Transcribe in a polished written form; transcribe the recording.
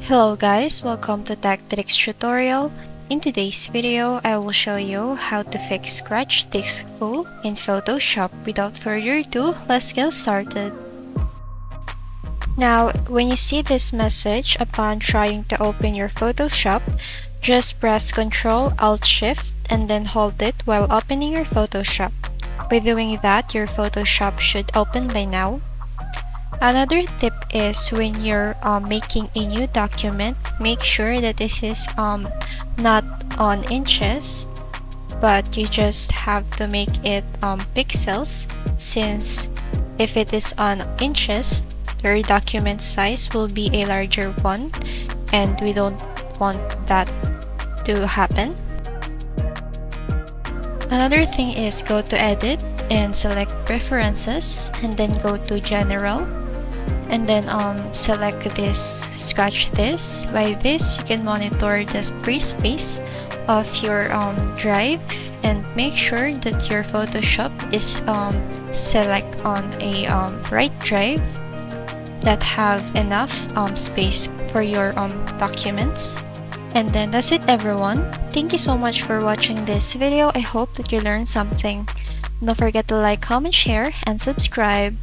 Hello guys, welcome to Tech Tricks tutorial. In today's video, I will show you how to fix scratch disk full in Photoshop. Without further ado, let's get started. Now, when you see this message upon trying to open your Photoshop, just press Ctrl Alt Shift and then hold it while opening your Photoshop. By doing that, your Photoshop should open by now. Another tip is when you're making a new document, make sure that this is not on inches, but you just have to make it pixels, since if it is on inches, your document size will be a larger one, and we don't want that to happen. Another thing is go to Edit and select Preferences, and then go to General. And then select this, scratch this. By this, you can monitor the free space of your drive, and make sure that your Photoshop is select on a right drive that have enough space for your documents. And then that's it, everyone. Thank you so much for watching this video. I hope that you learned something. Don't forget to like, comment, share, and subscribe.